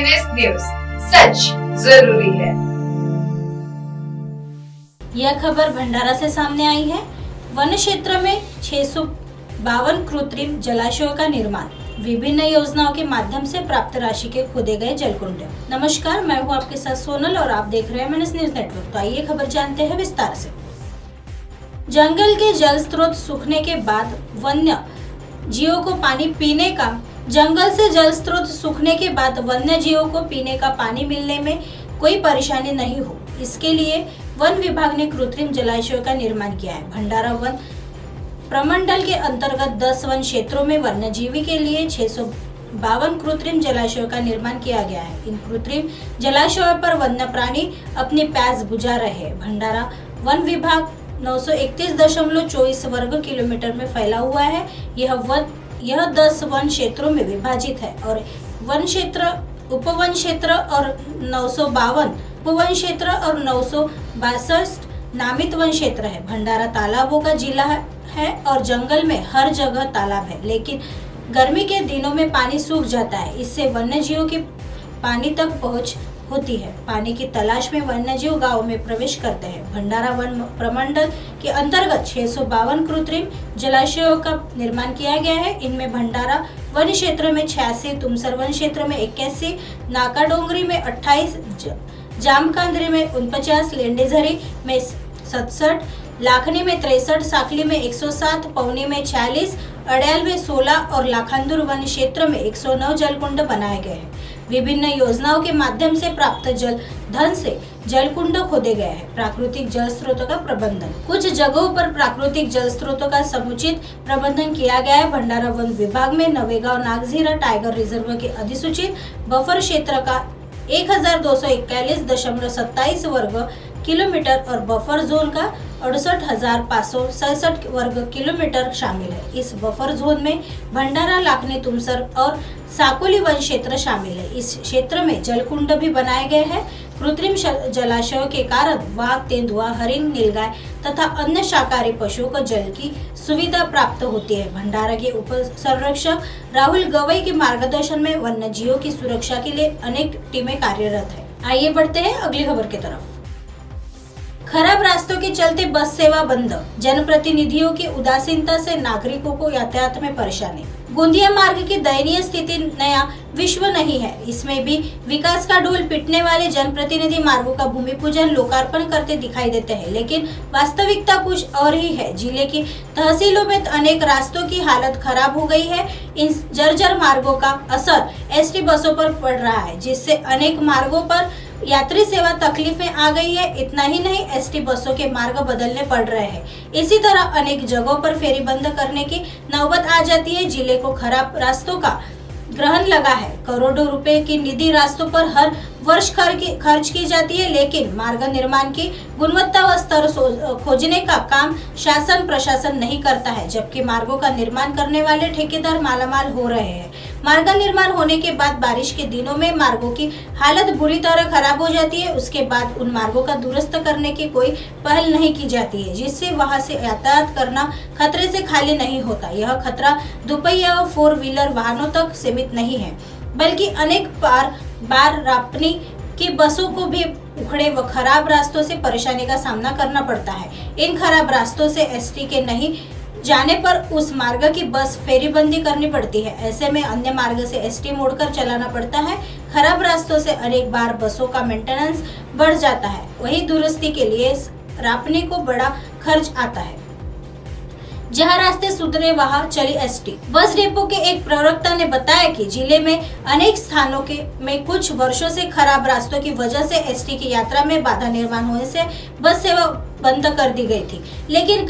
MNS news, सच जरूरी है। यह खबर भंडारा से सामने आई है। वन क्षेत्र में 652 कृत्रिम जलाशयों का निर्माण, विभिन्न योजनाओं के माध्यम से प्राप्त राशि के खोदे गए जलकुंड। नमस्कार, मैं हूं आपके साथ सोनल और आप देख रहे हैं MNS न्यूज नेटवर्क। तो आइए खबर जानते हैं विस्तार से। जंगल के जल स्रोत सूखने के बाद वन्य जीवों को पानी पीने का जंगल से जल स्रोत सूखने के बाद वन्य जीवों को पीने का पानी मिलने में कोई परेशानी नहीं हो, इसके लिए वन विभाग ने कृत्रिम जलाशयों का निर्माण किया है। भंडारा वन प्रमंडल के अंतर्गत 10 वन क्षेत्रों में वन्यजीवी के लिए 652 कृत्रिम जलाशयों का निर्माण किया गया है। इन कृत्रिम जलाशयों पर वन्य प्राणी अपनी प्यास बुझा रहे हैं। भंडारा वन विभाग 931.24 वर्ग किलोमीटर में फैला हुआ है। यह 10 वन क्षेत्रों में विभाजित है और वन क्षेत्र, उपवन क्षेत्र और 952 उपवन क्षेत्र और 962 नामित वन क्षेत्र है। भंडारा तालाबों का जिला है और जंगल में हर जगह तालाब है, लेकिन गर्मी के दिनों में पानी सूख जाता है। इससे वन्यजीवों की पानी तक पहुंच होती है। पानी की तलाश में वन्यजीव गांव में प्रवेश करते हैं। भंडारा वन प्रमंडल के अंतर्गत 652 कृत्रिम जलाशयों का निर्माण किया गया है। इनमें भंडारा वन क्षेत्र में 86, तुमसर वन क्षेत्र में 81, नाका डोंगरी में 28, जामकांदरी में 49, लेंडेझरी में 67, लाखनी में 63, साखली में 107, पवनी में 46, अड़याल में 16 और लाखांदुर वन क्षेत्र में 109 जलकुंड बनाए गए हैं। विभिन्न योजनाओं के माध्यम से प्राप्त जल धन से जलकुंड खोदे गए हैं। प्राकृतिक जल स्रोतों का प्रबंधन, कुछ जगहों पर प्राकृतिक जल स्रोतों का समुचित प्रबंधन किया गया है। भंडारा वन विभाग में नवेगांव नागझीरा टाइगर रिजर्व के अधिसूचित बफर क्षेत्र का 1241.27 वर्ग किलोमीटर और बफर जोन का 68,567 वर्ग किलोमीटर शामिल है। इस बफर जोन में भंडारा, लाखनी, तुमसर और साकोली वन क्षेत्र शामिल है। इस क्षेत्र में जलकुंड भी बनाए गए हैं। कृत्रिम जलाशयों के कारण वाघ, तेंदुआ, हरिण, नीलगाय तथा अन्य शाकाहारी पशुओं को जल की सुविधा प्राप्त होती है। भंडारा के उप संरक्षक राहुल गवई के मार्गदर्शन में वन्य जीवों की सुरक्षा के लिए अनेक टीमें कार्यरत है। आइए बढ़ते हैं अगली खबर की तरफ। खराब रास्तों के चलते बस सेवा बंद, जनप्रतिनिधियों की उदासीनता से नागरिकों को यातायात में परेशानी। गोंदिया मार्ग की दयनीय स्थिति नया विश्व नहीं है, इसमें भी विकास का ढोल पिटने वाले जनप्रतिनिधि मार्गों का भूमि पूजन, लोकार्पण करते दिखाई देते हैं, लेकिन वास्तविकता कुछ और ही है। जिले की तहसीलों में अनेक रास्तों की हालत खराब हो गई है। इन जर्जर मार्गों का असर एसटी बसों पर पड़ रहा है, जिससे अनेक मार्गों पर यात्री सेवा तकलीफें आ गई है। इतना ही नहीं, एसटी बसों के मार्ग बदलने पड़ रहे हैं। इसी तरह अनेक जगहों पर फेरी बंद करने की नौबत आ जाती है। जिले को खराब रास्तों का ग्रहण लगा है। करोड़ों रुपए की निधि रास्तों पर हर वर्ष खर्च की जाती है, लेकिन मार्ग निर्माण की गुणवत्ता व स्तर खोजने का काम शासन प्रशासन नहीं करता है, जबकि मार्गों का निर्माण करने वाले ठेकेदार मालामाल हो रहे हैं। मार्ग निर्माण होने के बाद बारिश के दिनों में मार्गों की हालत बुरी तरह खराब हो जाती है। उसके बाद उन मार्गों का दुरुस्त करने की कोई पहल नहीं की जाती है, जिससे वहां से यातायात करना खतरे से खाली नहीं होता। यह खतरा दुपहिया व 4 व्हीलर वाहनों तक सीमित नहीं है, बल्कि अनेक बार रापनी की बसों को भी उखड़े व खराब रास्तों से परेशानी का सामना करना पड़ता है। इन खराब रास्तों से एसटी के नहीं जाने पर उस मार्ग की बस फेरीबंदी करनी पड़ती है। ऐसे में अन्य मार्ग से एसटी मोड़कर चलाना पड़ता है। खराब रास्तों से अनेक बार बसों का मेंटेनेंस बढ़ जाता है, वही दुरुस्ती के लिए रापनी को बड़ा खर्च आता है। जहां रास्ते सुधरे वहां चली एसटी। बस डिपो के एक प्रवक्ता ने बताया कि जिले में अनेक स्थानों में कुछ वर्षों से खराब रास्तों की वजह से एसटी की यात्रा में बाधा निर्माण होने से बस सेवा बंद कर दी गई थी, लेकिन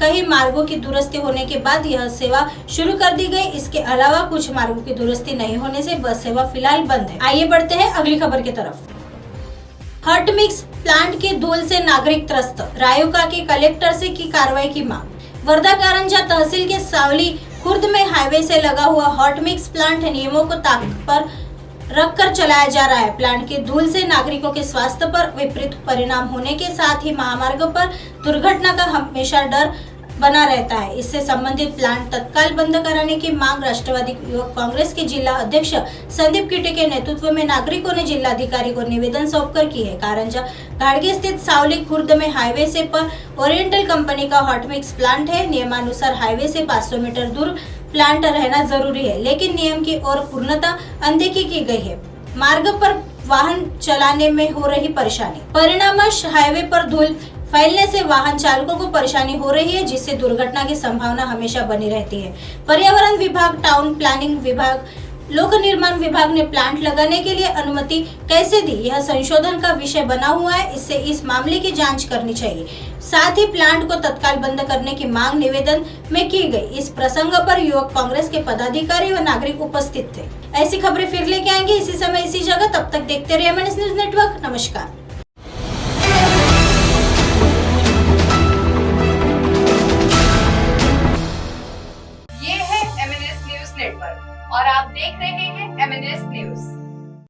कई मार्गों की दुरुस्ती होने के बाद यह सेवा शुरू कर दी गई। इसके अलावा कुछ मार्गों की दुरुस्ती नहीं होने से बस सेवा फिलहाल बंद है। आइए बढ़ते हैं अगली खबर की तरफ। हॉट मिक्स प्लांट के धूल से नागरिक त्रस्त, रायुका के कलेक्टर से की कार्रवाई की मांग। वर्धा कारंजा तहसील के सावली खुर्द में हाईवे से लगा हुआ हॉट मिक्स प्लांट नियमों को ताक पर रखकर चलाया जा रहा है। प्लांट के धूल से नागरिकों के स्वास्थ्य पर विपरीत परिणाम होने के साथ ही महामार्ग पर दुर्घटना का हमेशा डर बना रहता है। इससे संबंधित प्लांट तत्काल बंद कराने की मांग राष्ट्रवादी युवक कांग्रेस के जिला अध्यक्ष संदीप कीटे के नेतृत्व में नागरिकों ने जिलाधिकारी को निवेदन सौंपकर की है। कारंजा घाटगे स्थित सावली खुर्द में हाईवे से पर ओरिएंटल कंपनी का हॉट मिक्स प्लांट है। नियमानुसार हाईवे से 500 मीटर दूर प्लांट रहना जरूरी है, लेकिन नियम की ओर पूर्णतः अनदेखी की गई है। मार्ग पर वाहन चलाने में हो रही परेशानी, परिणामश हाईवे पर धूल फैलने से वाहन चालकों को परेशानी हो रही है, जिससे दुर्घटना की संभावना हमेशा बनी रहती है। पर्यावरण विभाग, टाउन प्लानिंग विभाग, लोक निर्माण विभाग ने प्लांट लगाने के लिए अनुमति कैसे दी, यह संशोधन का विषय बना हुआ है। इससे इस मामले की जांच करनी चाहिए। साथ ही प्लांट को तत्काल बंद करने की मांग निवेदन में की गई। इस प्रसंग पर युवक कांग्रेस के पदाधिकारी व नागरिक उपस्थित थे। ऐसी खबरें फिर लेके आएंगे इसी समय इसी जगह। तब तक देखते रहिए MNS न्यूज नेटवर्क। नमस्कार। ये है MNS न्यूज नेटवर्क और आप देख रहे हैं MNS न्यूज।